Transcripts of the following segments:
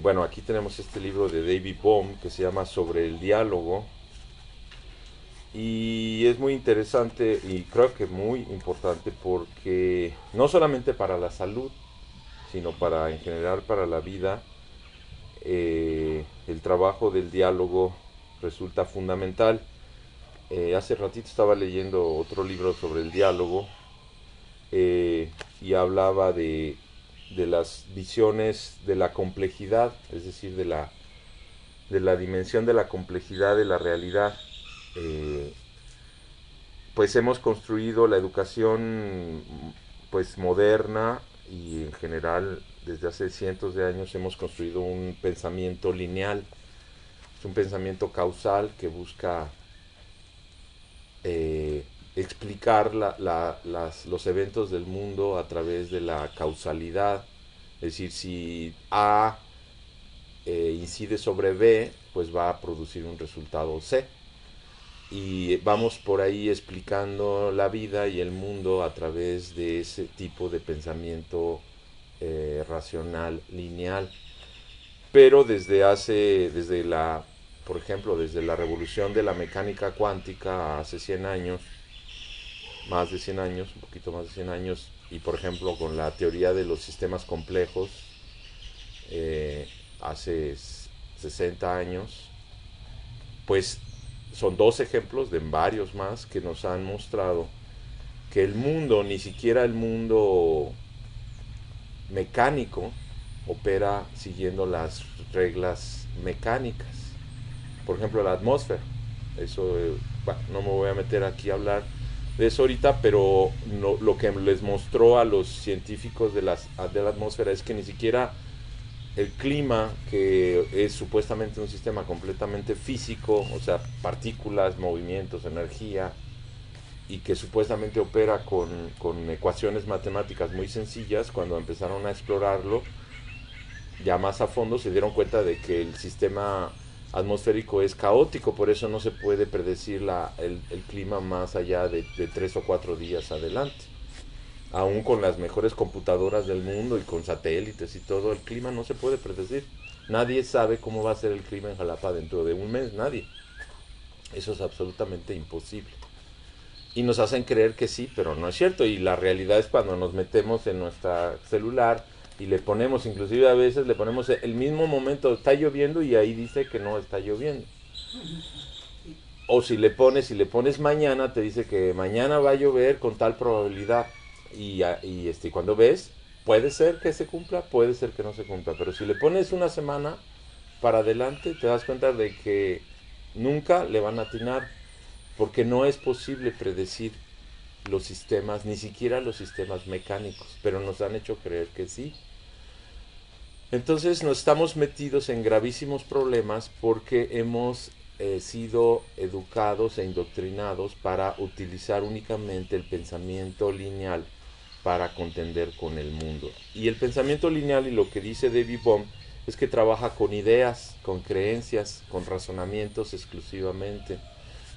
bueno, aquí tenemos este libro de David Bohm que se llama Sobre el diálogo, y es muy interesante y creo que muy importante porque no solamente para la salud, sino para en general para la vida, el trabajo del diálogo resulta fundamental. Hace ratito estaba leyendo otro libro sobre el diálogo, y hablaba de las visiones de la complejidad, es decir, de la dimensión de la complejidad de la realidad. Eh, pues hemos construido la educación pues moderna, y en general desde hace cientos de años hemos construido un pensamiento lineal, es un pensamiento causal que busca explicar los eventos del mundo a través de la causalidad. Es decir, si A incide sobre B, pues va a producir un resultado C. Y vamos por ahí explicando la vida y el mundo a través de ese tipo de pensamiento racional, lineal. Pero por ejemplo, desde la revolución de la mecánica cuántica hace 100 años, más de 100 años, un poquito más de 100 años, y por ejemplo con la teoría de los sistemas complejos, eh, hace 60 años, pues son dos ejemplos de varios más que nos han mostrado que el mundo, ni siquiera el mundo mecánico, opera siguiendo las reglas mecánicas. Por ejemplo, la atmósfera. Eso, bueno, no me voy a meter aquí a hablar de eso ahorita, pero no, lo que les mostró a los científicos de la atmósfera es que ni siquiera el clima, que es supuestamente un sistema completamente físico, o sea, partículas, movimientos, energía, y que supuestamente opera con ecuaciones matemáticas muy sencillas, cuando empezaron a explorarlo ya más a fondo se dieron cuenta de que el sistema atmosférico es caótico, por eso no se puede predecir el clima más allá de 3 o 4 días adelante. Aún con las mejores computadoras del mundo y con satélites y todo, el clima no se puede predecir. Nadie sabe cómo va a ser el clima en Jalapa dentro de un mes, nadie. Eso es absolutamente imposible. Y nos hacen creer que sí, pero no es cierto. Y la realidad es cuando nos metemos en nuestra celular y le ponemos, inclusive a veces le ponemos el mismo momento, está lloviendo y ahí dice que no está lloviendo. O si le pones mañana, te dice que mañana va a llover con tal probabilidad. Y cuando ves, puede ser que se cumpla, puede ser que no se cumpla. Pero si le pones una semana para adelante, te das cuenta de que nunca le van a atinar, porque no es posible predecir los sistemas, ni siquiera los sistemas mecánicos, pero nos han hecho creer que sí. Entonces nos estamos metidos en gravísimos problemas porque hemos sido educados e indoctrinados para utilizar únicamente el pensamiento lineal para contender con el mundo. Y el pensamiento lineal, y lo que dice David Bohm, es que trabaja con ideas, con creencias, con razonamientos exclusivamente,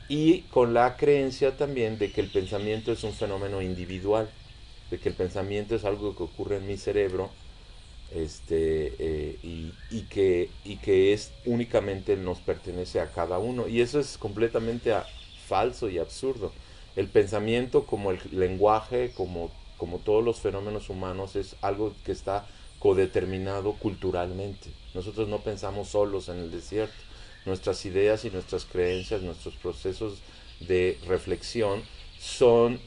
y con la creencia también de que el pensamiento es un fenómeno individual, de que el pensamiento es algo que ocurre en mi cerebro, y que es únicamente nos pertenece a cada uno. Y eso es completamente falso y absurdo. El pensamiento, como el lenguaje, como todos los fenómenos humanos, es algo que está codeterminado culturalmente. Nosotros no pensamos solos en el desierto. Nuestras ideas y nuestras creencias, nuestros procesos de reflexión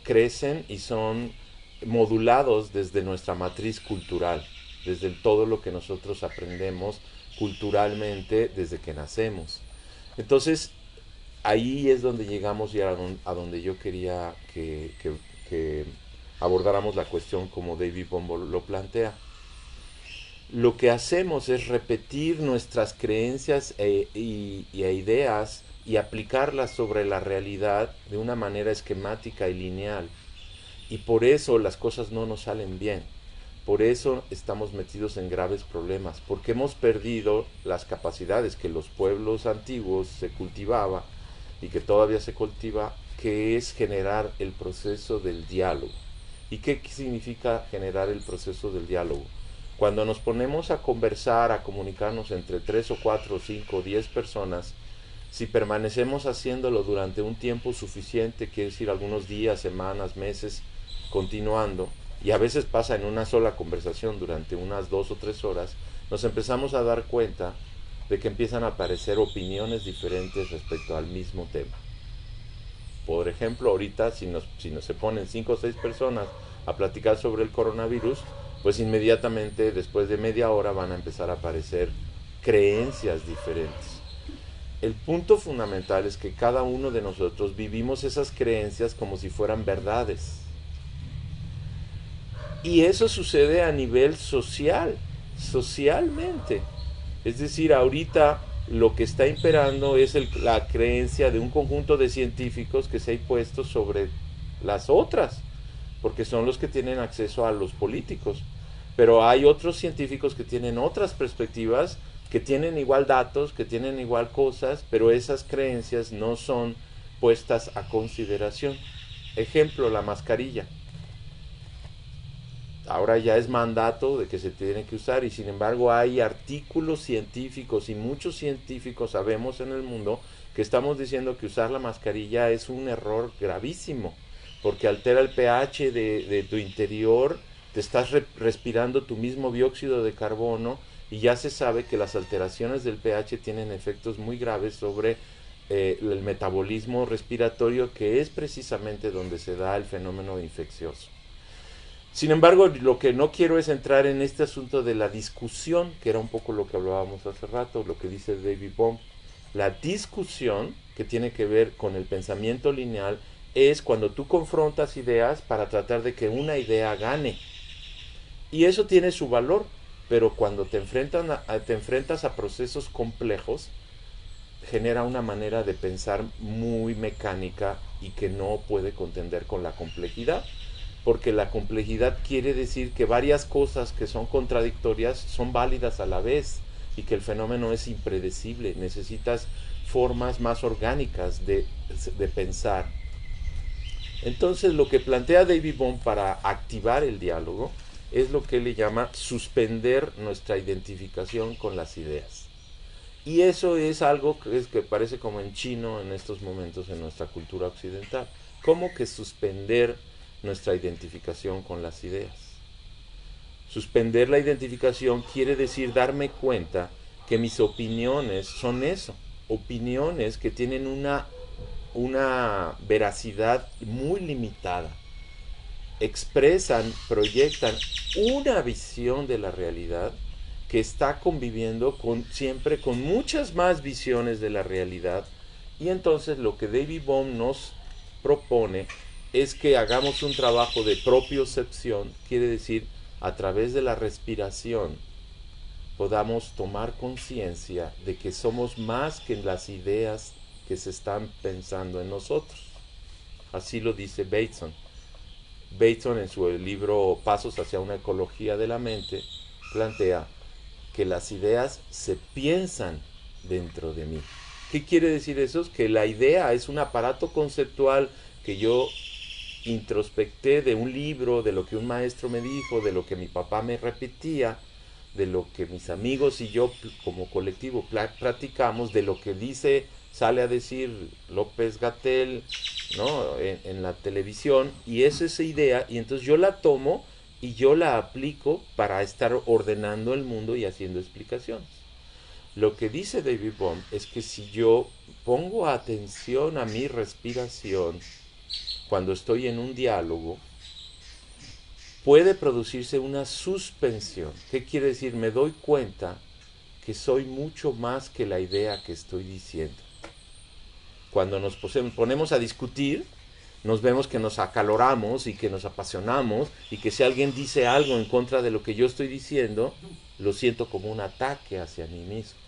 crecen y son modulados desde nuestra matriz cultural, desde todo lo que nosotros aprendemos culturalmente desde que nacemos. Entonces, ahí es donde llegamos y a donde yo quería que abordáramos la cuestión como David Bohm lo plantea. Lo que hacemos es repetir nuestras creencias e ideas y aplicarlas sobre la realidad de una manera esquemática y lineal. Y por eso las cosas no nos salen bien. Por eso estamos metidos en graves problemas, porque hemos perdido las capacidades que los pueblos antiguos se cultivaba y que todavía se cultiva, que es generar el proceso del diálogo. ¿Y qué significa generar el proceso del diálogo? Cuando nos ponemos a conversar, a comunicarnos entre 3 o 4 o 5 o 10 personas, si permanecemos haciéndolo durante un tiempo suficiente, quiere decir algunos días, semanas, meses, continuando, y a veces pasa en una sola conversación durante unas 2 o 3 horas, nos empezamos a dar cuenta de que empiezan a aparecer opiniones diferentes respecto al mismo tema. Por ejemplo, ahorita si nos se ponen 5 o 6 personas a platicar sobre el coronavirus, pues inmediatamente después de media hora van a empezar a aparecer creencias diferentes. El punto fundamental es que cada uno de nosotros vivimos esas creencias como si fueran verdades. Y eso sucede a nivel social, socialmente. Es decir, ahorita lo que está imperando es la creencia de un conjunto de científicos que se ha impuesto sobre las otras, porque son los que tienen acceso a los políticos. Pero hay otros científicos que tienen otras perspectivas, que tienen igual datos, que tienen igual cosas, pero esas creencias no son puestas a consideración. Ejemplo, la mascarilla. Ahora ya es mandato de que se tiene que usar y sin embargo hay artículos científicos y muchos científicos sabemos en el mundo que estamos diciendo que usar la mascarilla es un error gravísimo porque altera el pH de tu interior, te estás respirando tu mismo dióxido de carbono y ya se sabe que las alteraciones del pH tienen efectos muy graves sobre el metabolismo respiratorio, que es precisamente donde se da el fenómeno infeccioso. Sin embargo, lo que no quiero es entrar en este asunto de la discusión, que era un poco lo que hablábamos hace rato, lo que dice David Bohm. La discusión, que tiene que ver con el pensamiento lineal, es cuando tú confrontas ideas para tratar de que una idea gane. Y eso tiene su valor, pero cuando te enfrentas a procesos complejos, genera una manera de pensar muy mecánica y que no puede contender con la complejidad. Porque la complejidad quiere decir que varias cosas que son contradictorias son válidas a la vez y que el fenómeno es impredecible. Necesitas formas más orgánicas de pensar. Entonces lo que plantea David Bohm para activar el diálogo es lo que él le llama suspender nuestra identificación con las ideas. Y eso es algo que parece como en chino en estos momentos en nuestra cultura occidental. ¿Cómo que suspender nuestra identificación con las ideas? Suspender la identificación quiere decir darme cuenta que mis opiniones son eso, opiniones que tienen una veracidad muy limitada, expresan, proyectan una visión de la realidad que está conviviendo siempre con muchas más visiones de la realidad. Y entonces lo que David Bohm nos propone es que hagamos un trabajo de propiocepción, quiere decir a través de la respiración podamos tomar conciencia de que somos más que las ideas que se están pensando en nosotros. Así lo dice Bateson. Bateson en su libro Pasos hacia una ecología de la mente plantea que las ideas se piensan dentro de mí. ¿Qué quiere decir eso? Que la idea es un aparato conceptual que yo introspecté de un libro, de lo que un maestro me dijo, de lo que mi papá me repetía, de lo que mis amigos y yo como colectivo practicamos, de lo que sale a decir López-Gatell, ¿no? en la televisión, y es esa idea, y entonces yo la tomo y yo la aplico para estar ordenando el mundo y haciendo explicaciones. Lo que dice David Bohm es que si yo pongo atención a mi respiración cuando estoy en un diálogo, puede producirse una suspensión. ¿Qué quiere decir? Me doy cuenta que soy mucho más que la idea que estoy diciendo. Cuando nos ponemos a discutir, nos vemos que nos acaloramos y que nos apasionamos y que si alguien dice algo en contra de lo que yo estoy diciendo, lo siento como un ataque hacia mí mismo.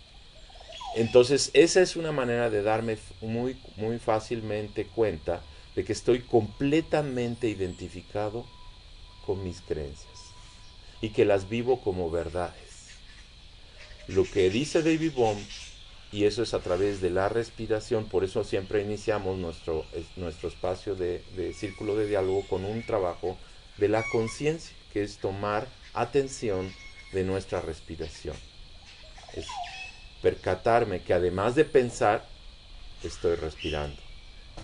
Entonces esa es una manera de darme muy, muy fácilmente cuenta de que estoy completamente identificado con mis creencias y que las vivo como verdades. Lo que dice David Bohm, y eso es a través de la respiración, por eso siempre iniciamos nuestro espacio de círculo de diálogo con un trabajo de la conciencia, que es tomar atención de nuestra respiración. Es percatarme que además de pensar, estoy respirando.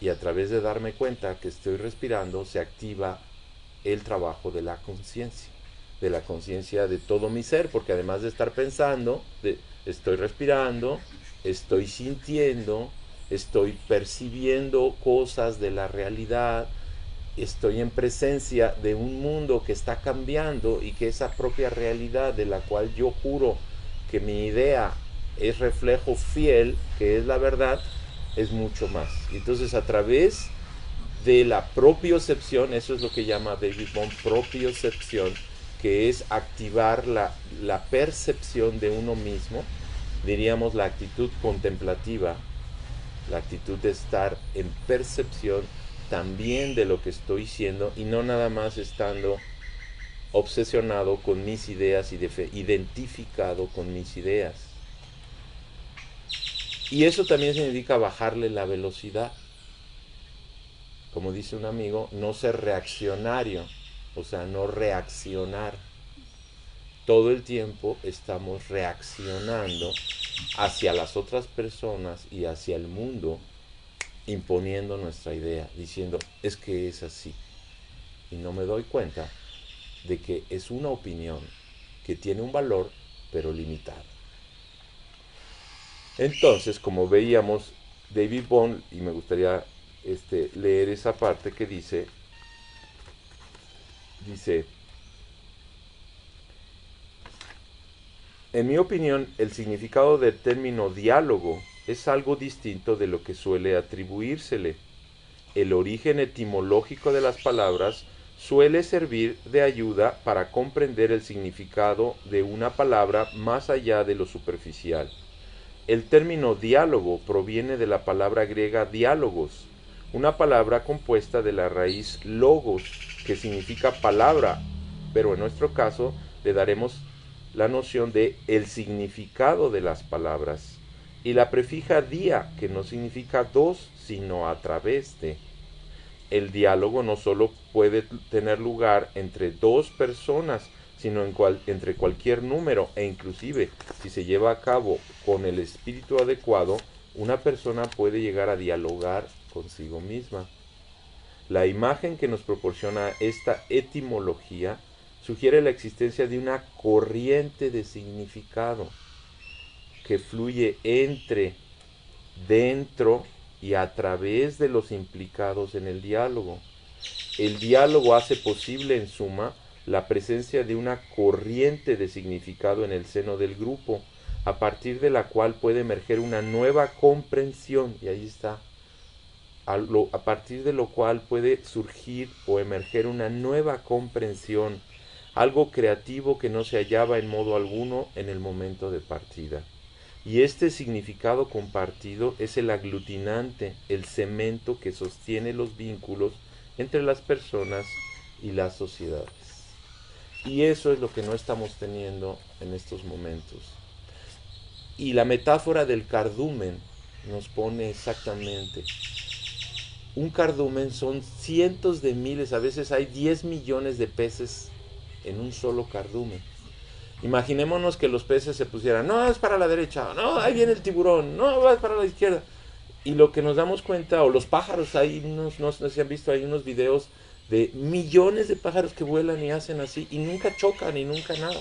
Y a través de darme cuenta que estoy respirando, se activa el trabajo de la conciencia de todo mi ser, porque además de estar pensando, estoy respirando, estoy sintiendo, estoy percibiendo cosas de la realidad, estoy en presencia de un mundo que está cambiando y que esa propia realidad de la cual yo juro que mi idea es reflejo fiel, que es la verdad, es mucho más. Entonces, a través de la propiocepción, eso es lo que llama David Bohm, propiocepción, que es activar la percepción de uno mismo, diríamos la actitud contemplativa, la actitud de estar en percepción también de lo que estoy siendo y no nada más estando obsesionado con mis ideas y identificado con mis ideas. Y eso también significa bajarle la velocidad. Como dice un amigo, no ser reaccionario, o sea, no reaccionar. Todo el tiempo estamos reaccionando hacia las otras personas y hacia el mundo, imponiendo nuestra idea, diciendo, es que es así. Y no me doy cuenta de que es una opinión que tiene un valor, pero limitado. Entonces, como veíamos, David Bohm, y me gustaría leer esa parte que dice, en mi opinión, el significado del término diálogo es algo distinto de lo que suele atribuírsele. El origen etimológico de las palabras suele servir de ayuda para comprender el significado de una palabra más allá de lo superficial. El término diálogo proviene de la palabra griega diálogos, una palabra compuesta de la raíz logos, que significa palabra, pero en nuestro caso le daremos la noción de el significado de las palabras, y la prefija dia, que no significa dos, sino a través de. El diálogo no solo puede tener lugar entre dos personas, sino entre cualquier número, e inclusive si se lleva a cabo con el espíritu adecuado, una persona puede llegar a dialogar consigo misma. La imagen que nos proporciona esta etimología sugiere la existencia de una corriente de significado que fluye entre, dentro y a través de los implicados en el diálogo. El diálogo hace posible, en suma, la presencia de una corriente de significado en el seno del grupo, a partir de la cual puede emerger una nueva comprensión, y ahí está, a partir de lo cual puede surgir o emerger una nueva comprensión, algo creativo que no se hallaba en modo alguno en el momento de partida. Y este significado compartido es el aglutinante, el cemento que sostiene los vínculos entre las personas y las sociedades. Y eso es lo que no estamos teniendo en estos momentos. Y la metáfora del cardumen nos pone exactamente. Un cardumen son cientos de miles, a veces hay 10 millones de peces en un solo cardumen. Imaginémonos que los peces se pusieran, no, es para la derecha, no, ahí viene el tiburón, no, va para la izquierda. Y lo que nos damos cuenta, o los pájaros, no sé si han visto, hay unos videos de millones de pájaros que vuelan y hacen así, y nunca chocan y nunca nada.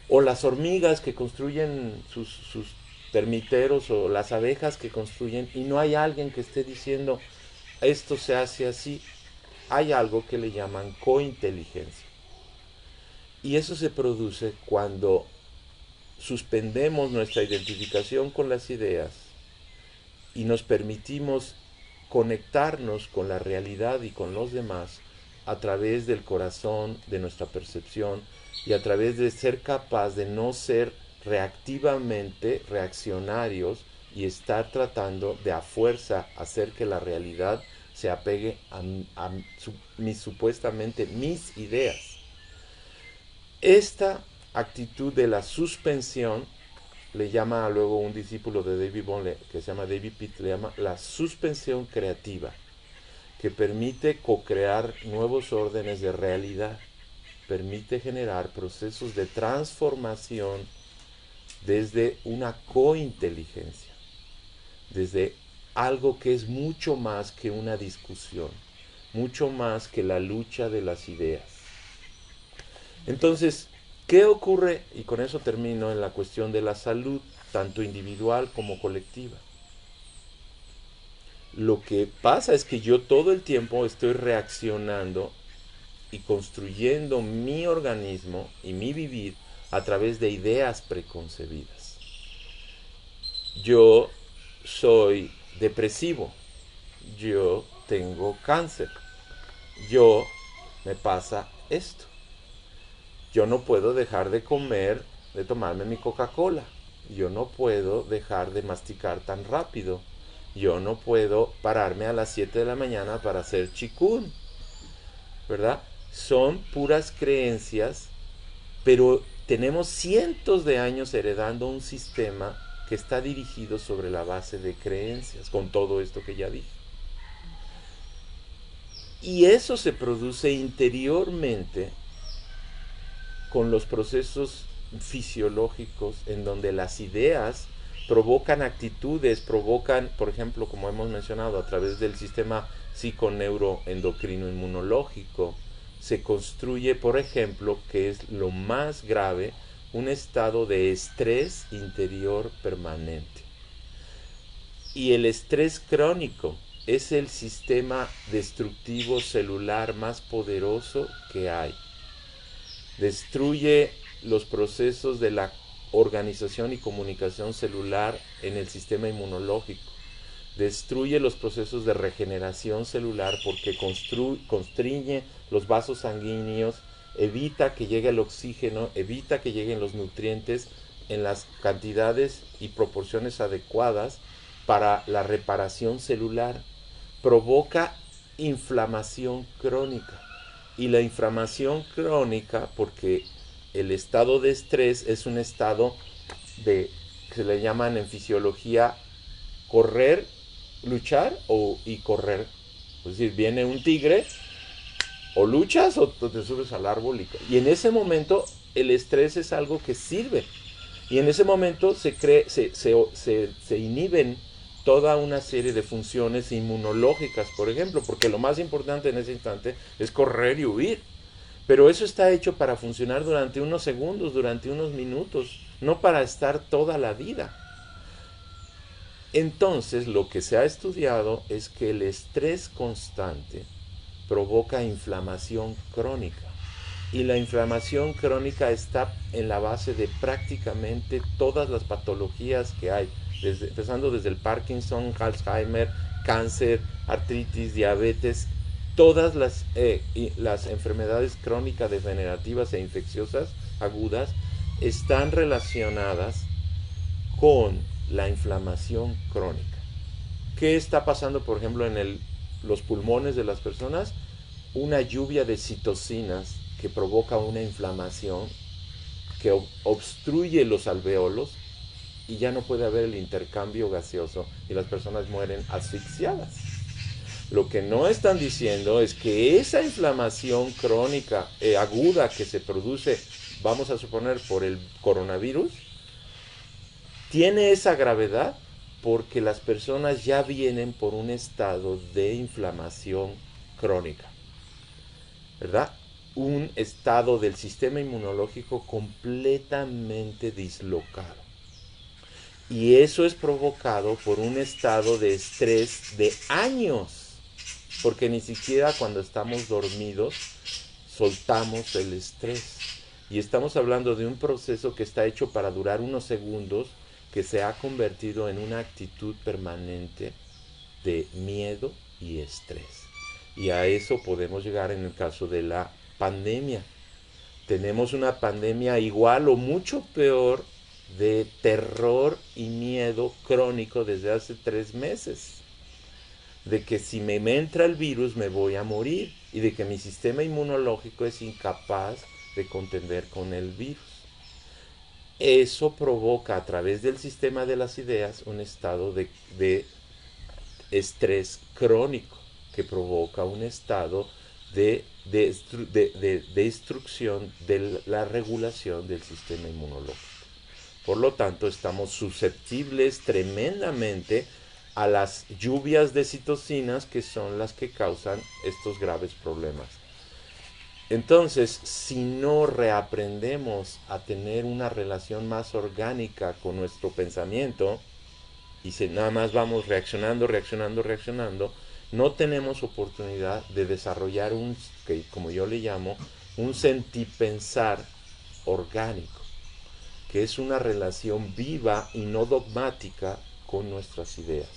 O las hormigas que construyen sus termiteros, o las abejas que construyen, y no hay alguien que esté diciendo, esto se hace así. Hay algo que le llaman cointeligencia. Y eso se produce cuando suspendemos nuestra identificación con las ideas y nos permitimos conectarnos con la realidad y con los demás a través del corazón, de nuestra percepción, y a través de ser capaz de no ser reactivamente reaccionarios y estar tratando de a fuerza hacer que la realidad se apegue a supuestamente mis ideas. Esta actitud de la suspensión le llama luego un discípulo de David Bohm, que se llama David Pitt, le llama la suspensión creativa, que permite co-crear nuevos órdenes de realidad, permite generar procesos de transformación desde una cointeligencia, desde algo que es mucho más que una discusión, mucho más que la lucha de las ideas. Entonces, ¿qué ocurre? Y con eso termino en la cuestión de la salud, tanto individual como colectiva. Lo que pasa es que yo todo el tiempo estoy reaccionando y construyendo mi organismo y mi vivir a través de ideas preconcebidas. Yo soy depresivo, yo tengo cáncer, yo me pasa esto, yo no puedo dejar de comer, de tomarme mi Coca-Cola, yo no puedo dejar de masticar tan rápido, yo no puedo pararme a las 7 de la mañana para hacer chikun, ¿verdad? Son puras creencias, pero tenemos cientos de años heredando un sistema que está dirigido sobre la base de creencias, con todo esto que ya dije. Y eso se produce interiormente con los procesos fisiológicos en donde las ideas provocan actitudes, provocan, por ejemplo, como hemos mencionado, a través del sistema psiconeuroendocrino inmunológico, se construye, por ejemplo, que es lo más grave, un estado de estrés interior permanente. Y el estrés crónico es el sistema destructivo celular más poderoso que hay. Destruye los procesos de la organización y comunicación celular en el sistema inmunológico. Destruye los procesos de regeneración celular porque constriñe los vasos sanguíneos, evita que llegue el oxígeno, evita que lleguen los nutrientes en las cantidades y proporciones adecuadas para la reparación celular. Provoca inflamación crónica. Y la inflamación crónica, porque el estado de estrés es un estado de, que se le llaman en fisiología, correr, luchar y correr. Es decir, viene un tigre, o luchas o te subes al árbol. Y en ese momento el estrés es algo que sirve. Y en ese momento se inhiben toda una serie de funciones inmunológicas, por ejemplo, porque lo más importante en ese instante es correr y huir. Pero eso está hecho para funcionar durante unos segundos, durante unos minutos, no para estar toda la vida. Entonces, lo que se ha estudiado es que el estrés constante provoca inflamación crónica. Y la inflamación crónica está en la base de prácticamente todas las patologías que hay, empezando desde el Parkinson, Alzheimer, cáncer, artritis, diabetes. Todas las enfermedades crónicas degenerativas e infecciosas agudas están relacionadas con la inflamación crónica. ¿Qué está pasando, por ejemplo, en los pulmones de las personas? Una lluvia de citocinas que provoca una inflamación que obstruye los alvéolos y ya no puede haber el intercambio gaseoso y las personas mueren asfixiadas. Lo que no están diciendo es que esa inflamación crónica aguda que se produce, vamos a suponer, por el coronavirus, tiene esa gravedad porque las personas ya vienen por un estado de inflamación crónica, ¿verdad? Un estado del sistema inmunológico completamente dislocado. Y eso es provocado por un estado de estrés de años, porque ni siquiera cuando estamos dormidos soltamos el estrés. Y estamos hablando de un proceso que está hecho para durar unos segundos, que se ha convertido en una actitud permanente de miedo y estrés. Y a eso podemos llegar en el caso de la pandemia. Tenemos una pandemia igual o mucho peor de terror y miedo crónico desde hace 3 meses. De que si me entra el virus me voy a morir y de que mi sistema inmunológico es incapaz de contender con el virus. Eso provoca a través del sistema de las ideas un estado de estrés crónico que provoca un estado de destrucción de la regulación del sistema inmunológico. Por lo tanto, estamos susceptibles tremendamente a las lluvias de citocinas que son las que causan estos graves problemas. Entonces, si no reaprendemos a tener una relación más orgánica con nuestro pensamiento, y si nada más vamos reaccionando, no tenemos oportunidad de desarrollar un, que como yo le llamo, un sentipensar orgánico, que es una relación viva y no dogmática con nuestras ideas.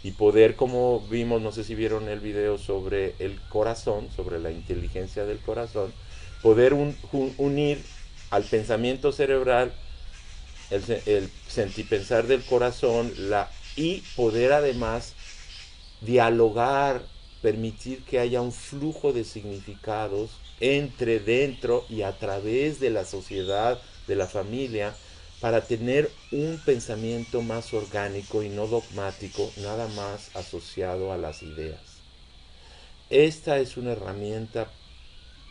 Y poder, como vimos, no sé si vieron el video sobre el corazón, sobre la inteligencia del corazón, poder unir al pensamiento cerebral el sentipensar del corazón y poder además dialogar, permitir que haya un flujo de significados entre, dentro y a través de la sociedad, de la familia, para tener un pensamiento más orgánico y no dogmático, nada más asociado a las ideas. Esta es una herramienta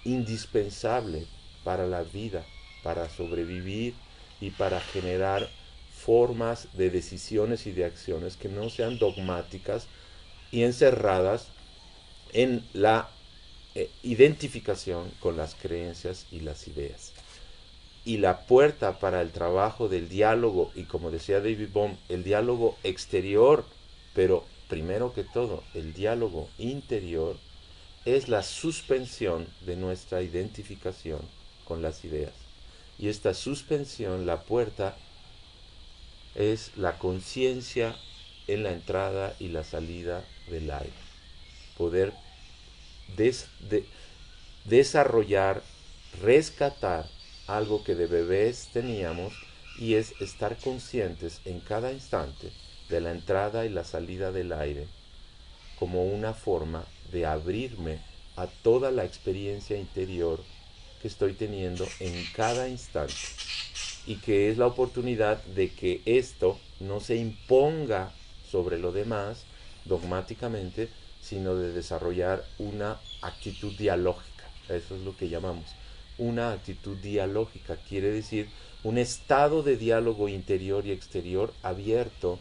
indispensable para la vida, para sobrevivir y para generar formas de decisiones y de acciones que no sean dogmáticas y encerradas en la identificación con las creencias y las ideas. Y la puerta para el trabajo del diálogo, y como decía David Bohm, el diálogo exterior, pero primero que todo, el diálogo interior, es la suspensión de nuestra identificación con las ideas. Y esta suspensión, la puerta, es la conciencia en la entrada y la salida del aire. Poder desarrollar, rescatar algo que de bebés teníamos, y es estar conscientes en cada instante de la entrada y la salida del aire como una forma de abrirme a toda la experiencia interior que estoy teniendo en cada instante, y que es la oportunidad de que esto no se imponga sobre lo demás dogmáticamente, sino de desarrollar una actitud dialógica. Eso es lo que llamamos una actitud dialógica. Quiere decir un estado de diálogo interior y exterior abierto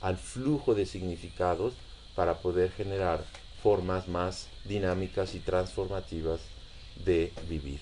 al flujo de significados para poder generar formas más dinámicas y transformativas de vivir.